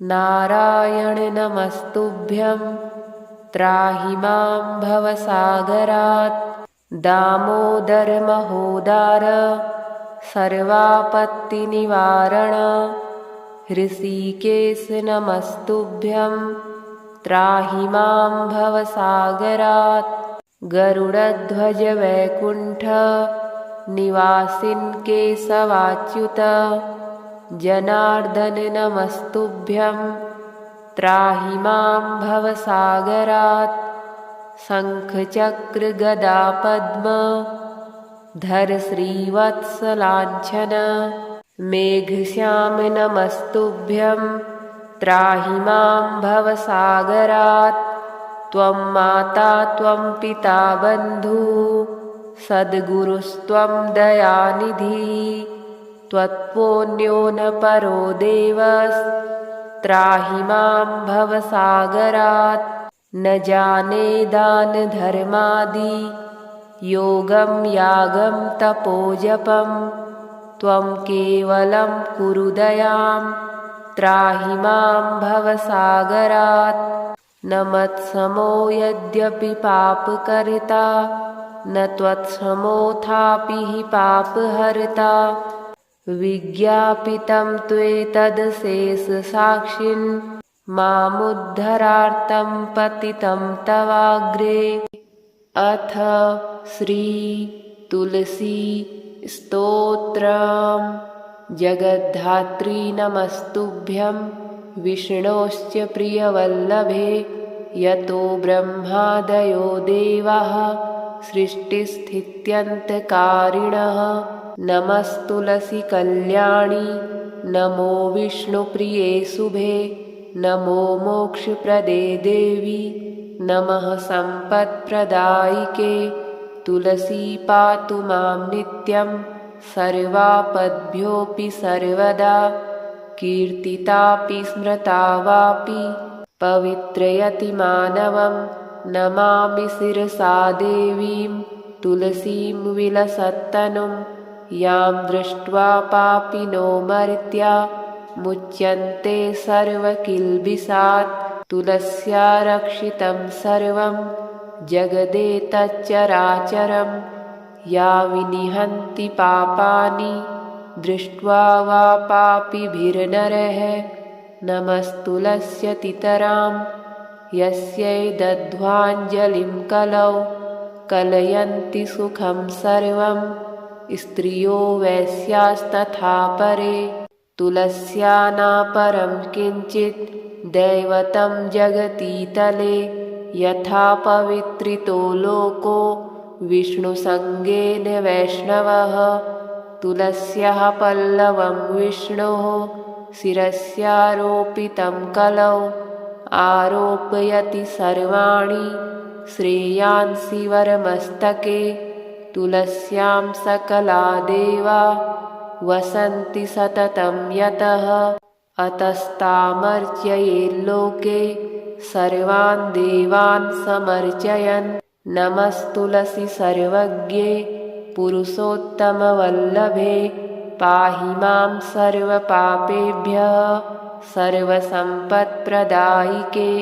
नारायण नमस्तुभ्यं त्राहि मां भवसागरात् दामोदर महोदार सर्वापत्तिनिवारण ऋषिकेश नमस्तुभ्यं त्राहि मां भवसागरात् गरुडध्वज वैकुण्ठ निवासिन् केशवाच्युत जनार्दन नमस्तुभ्यं त्राहि मां भवसागरात् शङ्खचक्र गदा पद्म धर श्रीवत्सलाञ्छन मेघश्याम नमस्तुभ्यं त्राहि मां भवसागरात् त्वं माता त्वं पिता बन्धुः सद्गुरुस्त्वं दयानिधिः त्वत्पुण्यो न परो देवस्त्राहि मां भवसागरात् न जाने दान धर्मादि योगं यागं तपोजपं त्वं केवलं कुरु दयां त्राहि मां भवसागरात् न मत्समो यद्यपि पापकर्ता न त्वत्समोऽथापि हि पापहर्ता विज्ञापितं त्वेतदशेषसाक्षिन् मामुद्धरार्तं पतितं तवाग्रे अथ श्री तुलसी स्तोत्रम् जगद्धात्री नमस्तुभ्यं विष्णोश्च प्रियवल्लभे यतो ब्रह्मादयो देवाः सृष्टिस्थित्यन्तकारिणः। नमस्तुलसी कल्याणी नमो विष्णुप्रिये शुभे। नमो मोक्षप्रदे देवी नमः सम्पत्प्रदायिके। तुलसी पातु मां नित्यं सर्वापद्भ्योऽपि सर्वदा। कीर्तितापि स्मृता वापि पवित्रयति मानवं। नमामि शिरसा देवीं तुलसीं विलसत्तनुं। यां दृष्ट्वा पापिनो मर्त्या मुच्यन्ते सर्वकिल्बिषात्। तुलस्या रक्षितं सर्वं जगदेतच्चराचरं। या विनिहन्ति पापानि दृष्ट्वा वा पापिभिर्नरः। नमस्तुलस्यतितरां यस्यै दध्वाञ्जलिं कलौ। कलयन्ति सुखं सर्वं स्त्रियो वैश्यास्तथा परे। तुलस्या नापरं किञ्चित् दैवतं जगतीतले। यथा पवित्रितो लोको विष्णुसङ्गेन वैष्णवः। तुलस्याः पल्लवं विष्णोः शिरस्यारोपितं कलौ। आरोपयति सर्वाणि श्रेयांसि वरमस्तके। तुलस्यां सकला देवा वसन्ति सततं यतः। अतस्तामर्चयेल्लोके सर्वान् देवान् समर्चयन्। नमस्तुलसी सर्वज्ञे पुरुषोत्तमवल्लभे। पाहि मां सर्वपापेभ्यः सर्वसम्पत्प्रदायिके।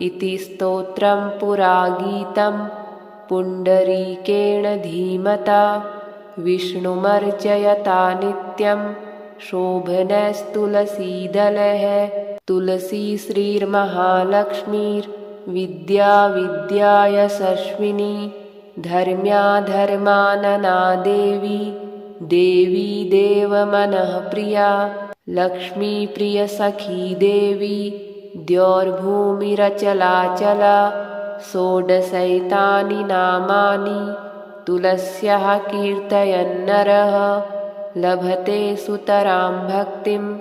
इति स्तोत्रं पुरा गीतं पुण्डरीकेण धीमता। विष्णुमर्चयता नित्यं शोभनस्तुलसीदलः। तुलसी श्रीर्महालक्ष्मीर्विद्या विद्यायशस्विनी। धर्म्या धर्मानना देवी देवी देवमनःप्रिया। लक्ष्मीप्रियसखी देवी द्यौर्भूमिरचलाचला। षोडशैतानि नामानि तुलस्याः कीर्तयन्नरः। लभते सुतरां भक्तिम्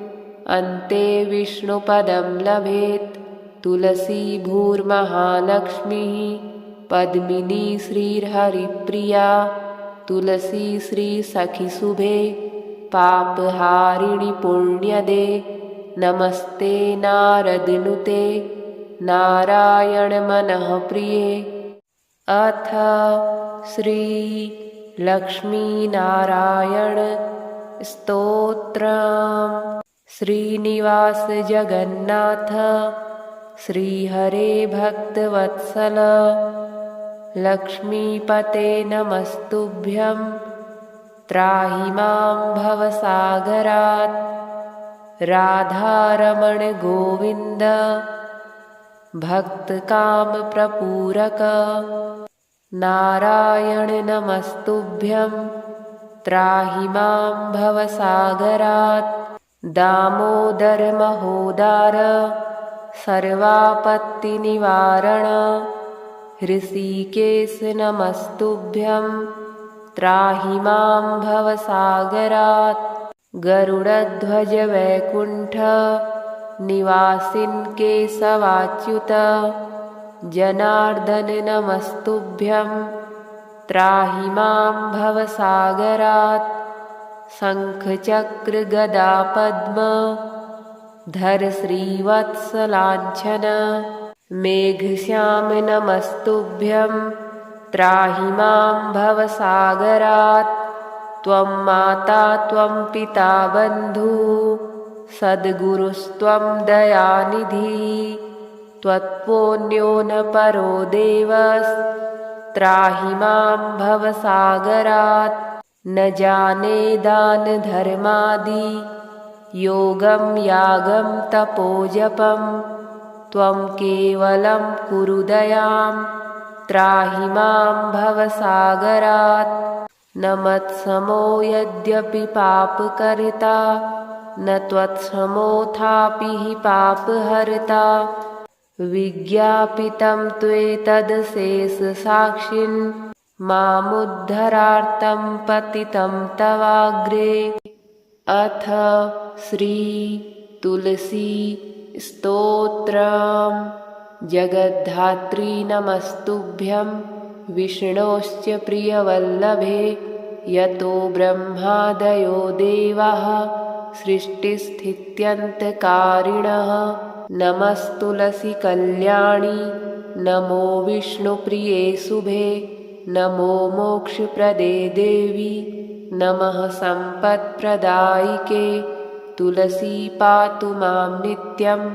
अन्ते विष्णुपदं लभेत्। तुलसी भूर्महालक्ष्मीः पद्मिनी श्रीर्हरिप्रिया। तुलसी श्रीसखिशुभे पापहारिणि पुण्यदे। नमस्ते नारदनुते नारायणमनःप्रिये। अथ श्री लक्ष्मीनारायण स्तोत्रम्। श्रीनिवास जगन्नाथ श्रीहरे भक्तवत्सल लक्ष्मीपते नमस्तुभ्यं। त्राहि मां भवसागरात्। राधारमण गोविन्द भक्तकामप्रपूरक। नारायण नमस्तुभ्यं। त्राहि मां भवसागरात्। दामोदर महोदार सर्वापत्तिनिवारण। ऋषिकेश नमस्तुभ्यं। त्राहि मां भवसागरात्। गरुडध्वज वैकुण्ठ निवासिन् केशवाच्युत। जनार्दन नमस्तुभ्यं। त्राहि मां भवसागरात्। शङ्खचक्र गदा पद्म धर श्रीवत्सलाञ्छन। मेघश्याम नमस्तुभ्यं। त्राहि मां भवसागरात्। त्वं माता त्वं पिता बन्धुः सद्गुरुस्त्वं दयानिधिः। त्वत्पुण्यो न परो देवस्त्राहि मां भवसागरात्। न जाने दान धर्मादि योगं यागं तपोजपं। त्वं केवलं कुरु दयां त्राहि मां भवसागरात्। न मत्समो यद्यपि पापकर्ता न त्वत्समोऽथापि हि पापहर्ता। विज्ञापितं त्वेतदशेषसाक्षिन् मामुद्धरार्तं पतितं तवाग्रे। अथ श्री तुलसी स्तोत्रम्। जगद्धात्री नमस्तुभ्यं विष्णोश्च प्रियवल्लभे। यतो ब्रह्मादयो देवाः सृष्टिस्थित्यन्तकारिणः। नमस्तुलसी कल्याणी नमो विष्णुप्रिये शुभे। नमो मोक्षप्रदे देवी नमः सम्पत्प्रदायिके। तुलसी पातु मां नित्यं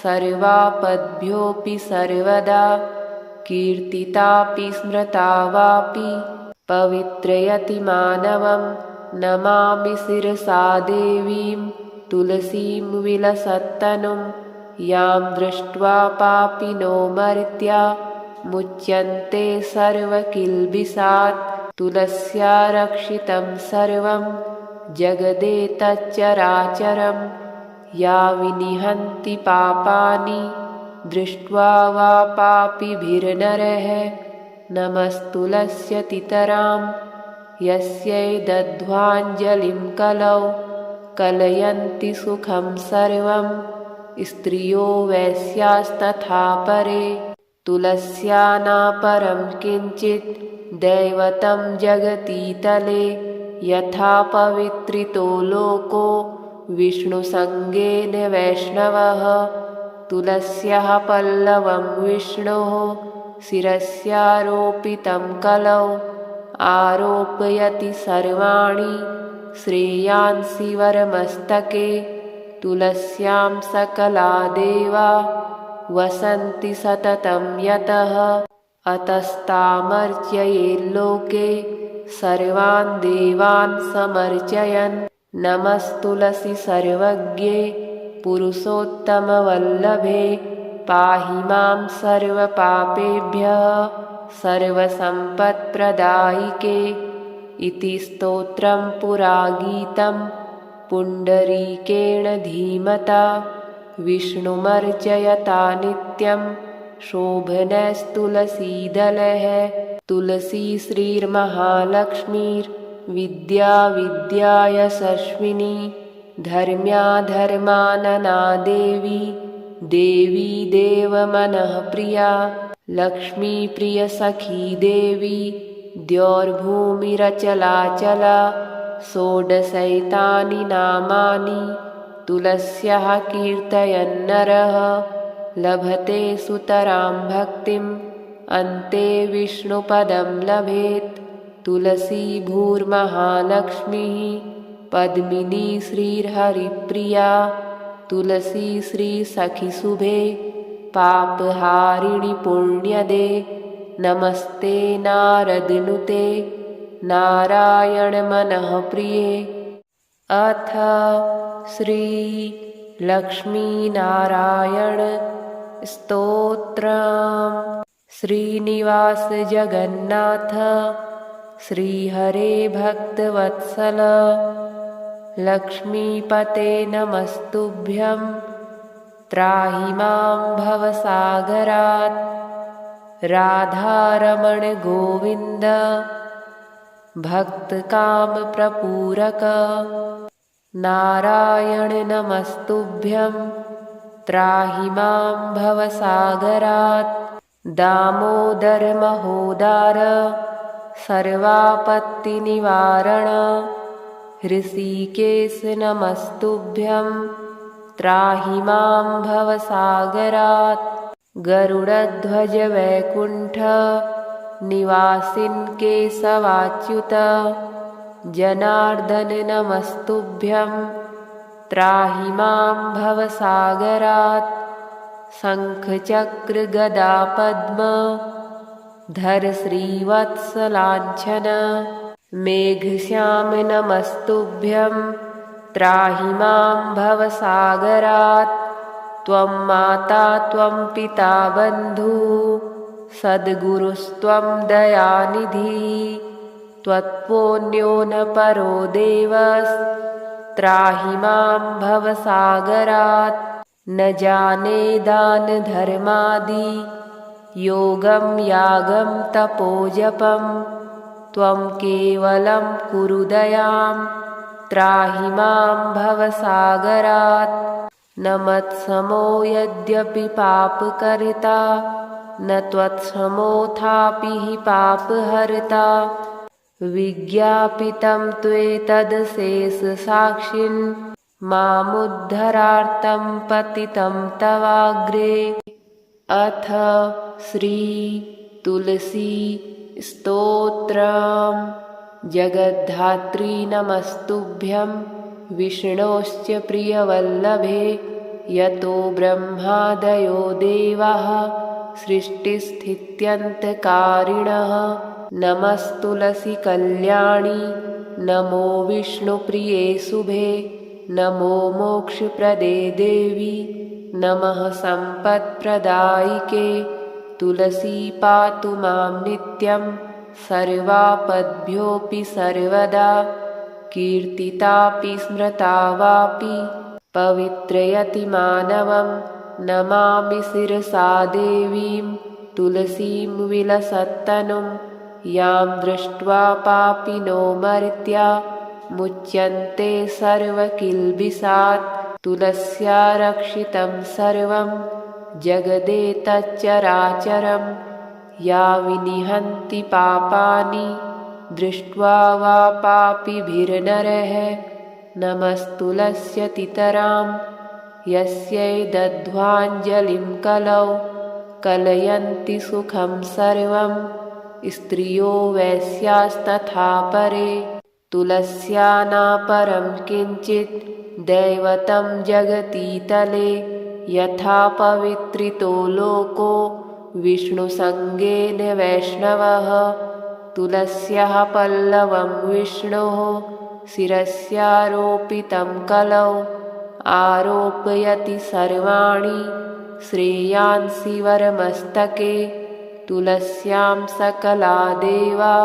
सर्वापद्भ्योऽपि सर्वदा। कीर्तितापि स्मृता वापि पवित्रयति मानवं। नमामि शिरसा देवीं तुलसीं विलसत्तनुं। यां दृष्ट्वा पापिनो मर्त्या मुच्यन्ते सर्वकिल्बिषात्। तुलस्या रक्षितं सर्वं जगदेतच्चराचरं। या विनिहन्ति पापानि दृष्ट्वा वा पापिभिर्नरः। नमस्तुलस्यतितरां यस्यै दध्वाञ्जलिं कलौ। कलयन्ति सुखं सर्वं स्त्रियो वैश्यास्तथा परे। तुलस्या नापरं किञ्चित् दैवतं जगतीतले। यथा पवित्रितो लोको विष्णुसङ्गेन वैष्णवः। तुलस्याः पल्लवं विष्णोः शिरस्यारोपितं कलौ। आरोपयति सर्वाणि श्रेयांसि वरमस्तके। तुलस्यां सकला देवा वसन्ति सततं यतः। अतस्तामर्चयेल्लोके सर्वान् देवान् समर्चयन्। नमस्तुलसी सर्वज्ञे पुरुषोत्तमवल्लभे। पाहि मां सर्वपापेभ्यः सर्वसम्पत्प्रदायिके। इति स्तोत्रं पुरागीतं पुण्डरीकेण धीमता। विष्णुमर्चयता नित्यं शोभनस्तुलसीदलः। तुलसी श्रीर्महालक्ष्मीर्विद्या विद्या यशस्विनी। धर्म्या धर्मानना देवी देवी देवमनःप्रिया। लक्ष्मीप्रियसखी देवी द्यौर्भूमिरचलाचला। षोडशैतानि नामानि तुलस्याः कीर्तयन्नरः। लभते सुतरां भक्तिम् अन्ते विष्णुपदं लभेत्। तुलसी भूर्महालक्ष्मीः पद्मिनी श्रीर्हरिप्रिया। तुलसी श्रीसखिशुभे पापहारिणि पुण्यदे। नमस्ते नारदनुते नारायणमनःप्रिये। अथ श्री लक्ष्मीनारायण स्तोत्रम्। श्रीनिवास जगन्नाथ श्रीहरे भक्तवत्सल। लक्ष्मीपते नमस्तुभ्यं त्राहि मां भवसागरात्। राधारमण गोविन्द भक्तकामप्रपूरक। नारायण नमस्तुभ्यं त्राहि मां भवसागरात्। दामोदर महोदार सर्वापत्तिनिवारण। ऋषिकेश नमस्तुभ्यं त्राहि मां भवसागरात्। गरुडध्वज वैकुण्ठ निवासिन् केशवाच्युत। जनार्दन नमस्तुभ्यं त्राहि मां भवसागरात्। शङ्खचक्र गदा पद्म धर श्रीवत्सलाञ्छन। मेघश्याम नमस्तुभ्यं त्राहि मां भवसागरात्। त्वं माता त्वं पिता बन्धुः सद्गुरुस्त्वं दयानिधिः। त्वत्पुण्यो न परो देवस् त्राहि मां भवसागरात्। न जाने दान धर्मादि योगं यागं तपोजपं त्वं केवलं कुरु दयां त्राहि मां भवसागरात्। न मत्समो यद्यपि पापकर्ता न त्वत्समोऽथापि हि पापहर्ता। विज्ञापितं त्वेतदशेषसाक्षिन् मामुद्धरार्तं पतितं तवाग्रे। अथ श्री तुलसी स्तोत्रम्। जगद्धात्री नमस्तुभ्यं विष्णोश्च प्रियवल्लभे यतो ब्रह्मादयो देवाः सृष्टिस्थित्यन्तकारिणः। नमस्तुलसी कल्याणी नमो विष्णुप्रिये शुभे नमो मोक्षप्रदे देवी नमः सम्पत्प्रदायिके। तुलसी पातु मां नित्यं सर्वापद्भ्योऽपि सर्वदा कीर्तितापि स्मृता वापि पवित्रयति मानवं। नमामि शिरसा देवीं तुलसीं विलसत्तनुं यां दृष्ट्वा पापिनो मर्त्या मुच्यन्ते सर्वकिल्बिषात्। तुलस्या रक्षितं सर्वं जगदेतच्चराचरं या विनिहन्ति पापानि दृष्ट्वा वा पापिभिर्नरः। नमस्तुलस्यतितरां यस्यै दध्वाञ्जलिं कलौ कलयन्ति सुखं सर्वं स्त्रियो वैश्यास्तथा परे। तुलस्या नापरं किञ्चित् दैवतं जगतीतले यथा पवित्रितो लोको विष्णुसङ्गेन वैष्णवः। तुलस्याः पल्लवं विष्णोः शिरस्यारोपितं कलौ आरोपयति सर्वाणि श्रेयांसि वरमस्तके। तुलस्यां सकला देवा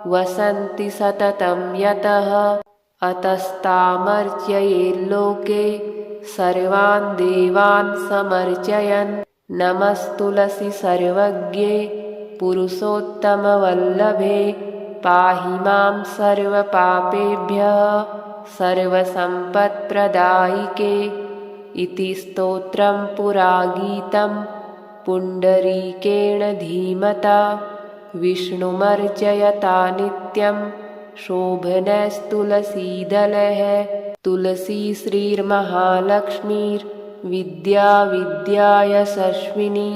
वसन्ति सततं यतः अतस्तामर्चयेल्लोके सर्वान् देवान् समर्चयन्। नमस्तुलसी सर्वज्ञे पुरुषोत्तमवल्लभे पाहि मां सर्वपापेभ्यः सर्वसम्पत्प्रदायिके। इति स्तोत्रं पुरा गीतं पुण्डरीकेण धीमता विष्णुमर्चयता नित्यं शोभनस्तुलसीदलः। तुलसी श्रीर्महालक्ष्मीर्विद्या विद्यायशस्विनी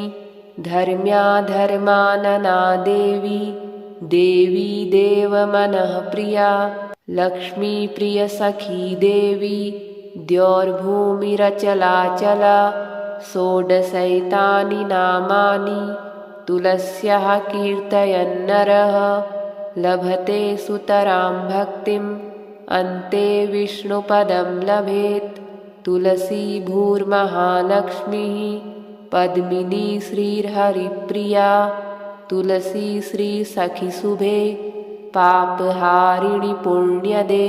धर्म्या धर्मानना देवी देवी देवमनःप्रिया लक्ष्मीप्रियसखी देवी द्यौर्भूमिरचलाचला। षोडशैतानि नामानि तुलस्याः कीर्तयन्नरः लभते सुतरां भक्तिम् अन्ते विष्णुपदं लभेत्। तुलसी भूर्महालक्ष्मीः पद्मिनी श्रीर्हरिप्रिया तुलसी श्रीसखीशुभे पापहारिणि पुण्यदे।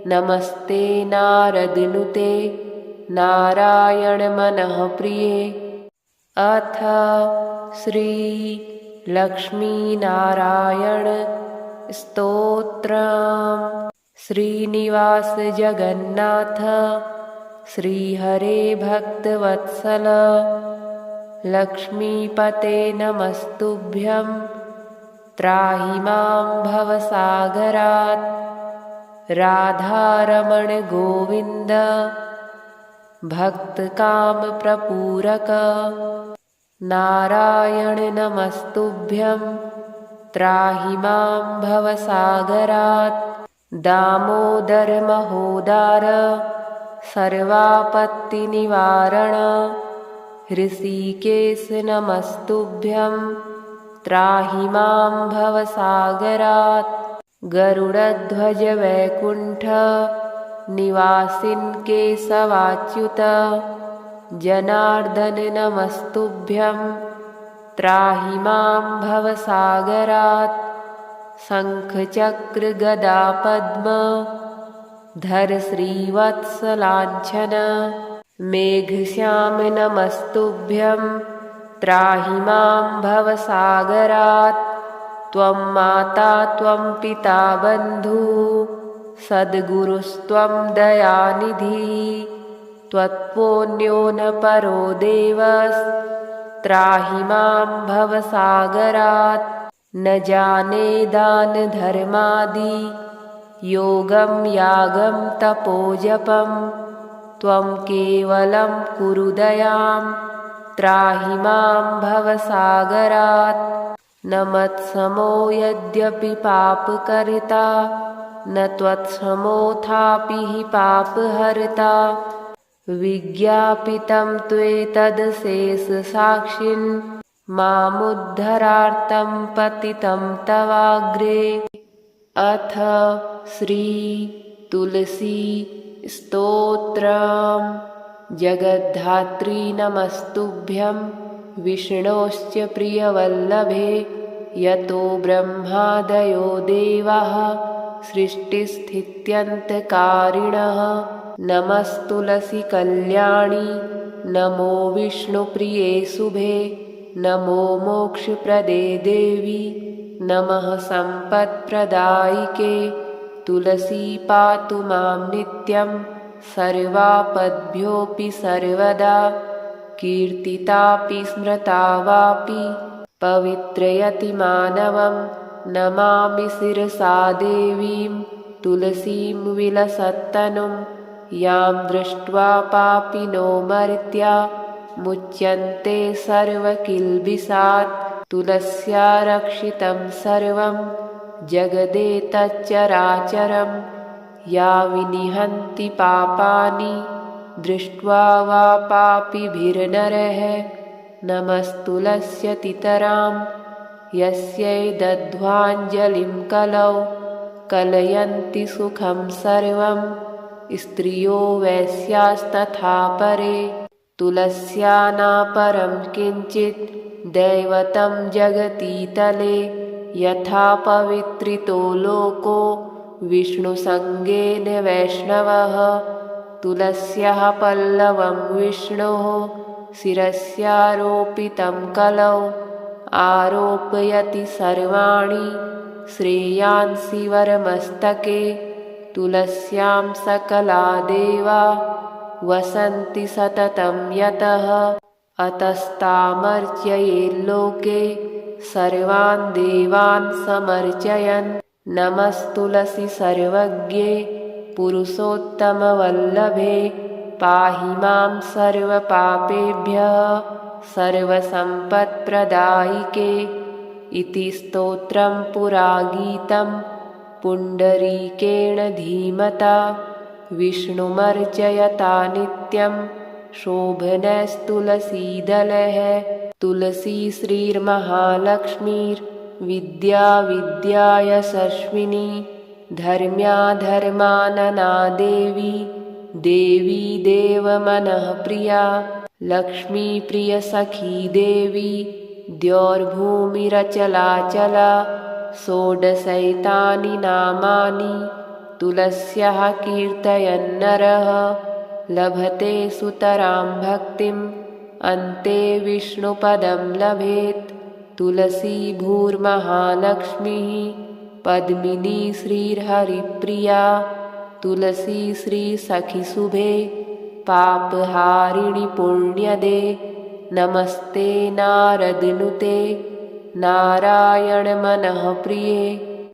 नमस्ते नारदनुते नारायणमनःप्रिये। अथ श्री लक्ष्मीनारायण स्तोत्रम्। श्रीनिवास जगन्नाथ श्रीहरे भक्तवत्सल लक्ष्मीपते नमस्तुभ्यं त्राहि मां भवसागरात्। राधारमण गोविन्द भक्तकामप्रपूरक नारायण नमस्तुभ्यं त्राहि मां भवसागरात्। दामोदर महोदार सर्वापत्तिनिवारण ऋषिकेश नमस्तुभ्यं त्राहि मां भवसागरात्। गरुडध्वज वैकुण्ठ निवासिन् केशवाच्युत जनार्दन नमस्तुभ्यं त्राहि मां भवसागरात्। शङ्खचक्र गदा पद्म धर श्रीवत्सलाञ्छन मेघश्याम नमस्तुभ्यं त्राहि मां भवसागरात्। त्वं माता त्वं पिता बन्धुः सद्गुरुस्त्वं दयानिधिः। त्वत्पुण्यो न परो देवस्त्राहि मां भवसागरात्। न जाने दानधर्मादि योगं यागं तपोजपं। त्वं केवलं कुरु दयां त्राहि मां भवसागरात्। न मत्समो यद्यपि पापकर्ता न त्वत्समोऽथापि हि पापहर्ता। विज्ञापितं त्वेतदशेषसाक्षिन् मामुद्धरार्तं पतितं तवाग्रे। अथ श्री तुलसी स्तोत्रम्। जगद्धात्री नमस्तुभ्यं विष्णोश्च प्रियवल्लभे। यतो ब्रह्मादयो देवाः सृष्टिस्थित्यन्तकारिणः। नमस्तुलसी कल्याणी नमो विष्णुप्रिये शुभे। नमो मोक्षप्रदे देवी नमः सम्पत्प्रदायिके। तुलसी पातु मां नित्यं सर्वापद्भ्योऽपि सर्वदा। कीर्तितापि स्मृता वापि पवित्रयति मानवं। नमामि शिरसा देवीं तुलसीं विलसत्तनुं। यां दृष्ट्वा पापिनो मर्त्या मुच्यन्ते सर्वकिल्बिषात्। तुलस्या रक्षितं सर्वं जगदेतच्चराचरं। या विनिहन्ति पापानि दृष्ट्वा वा पापिभिर्नरः। नमस्तुलस्यतितरां यस्यै दध्वाञ्जलिं कलौ कलयन्ति सुखं सर्वं। स्त्रियो वैश्यास्तथा परे तुलस्या नापरं किञ्चित् दैवतं जगतीतले। यथा पवित्रितो लोको विष्णुसङ्गेन वैष्णवः। तुलस्याः पल्लवं विष्णोः शिरस्यारोपितं कलौ। आरोपयति सर्वाणि श्रेयांसि वरमस्तके। तुलस्यां सकला देवा वसन्ति सततं यतः। अतस्तामर्चयेल्लोके सर्वान् देवान् समर्चयन्। नमस्तुलसी सर्वज्ञे पुरुषोत्तमवल्लभे। पाहि मां सर्वपापेभ्यः सर्वसम्पत्प्रदायिके। इति स्तोत्रं पुरा गीतं पुण्डरीकेण धीमता। विष्णुमर्चयता नित्यं शोभनस्तुलसीदलः। तुलसी श्रीर्महालक्ष्मीर्विद्या विद्या यशस्विनी। धर्म्या धर्मानना देवी देवी देवमनःप्रिया। लक्ष्मीप्रियसखी देवी द्यौर्भूमिरचलाचला। षोडशैतानि नामानि तुलस्याः कीर्तयन्नरः। लभते सुतरां भक्तिम् अन्ते विष्णुपदं लभेत्। तुलसी भूर्महालक्ष्मीः पद्मिनी श्रीर्हरिप्रिया। तुलसी श्रीसखिशुभे पापहारिणि पुण्यदे। नमस्ते नारदनुते नारायणमनःप्रिये।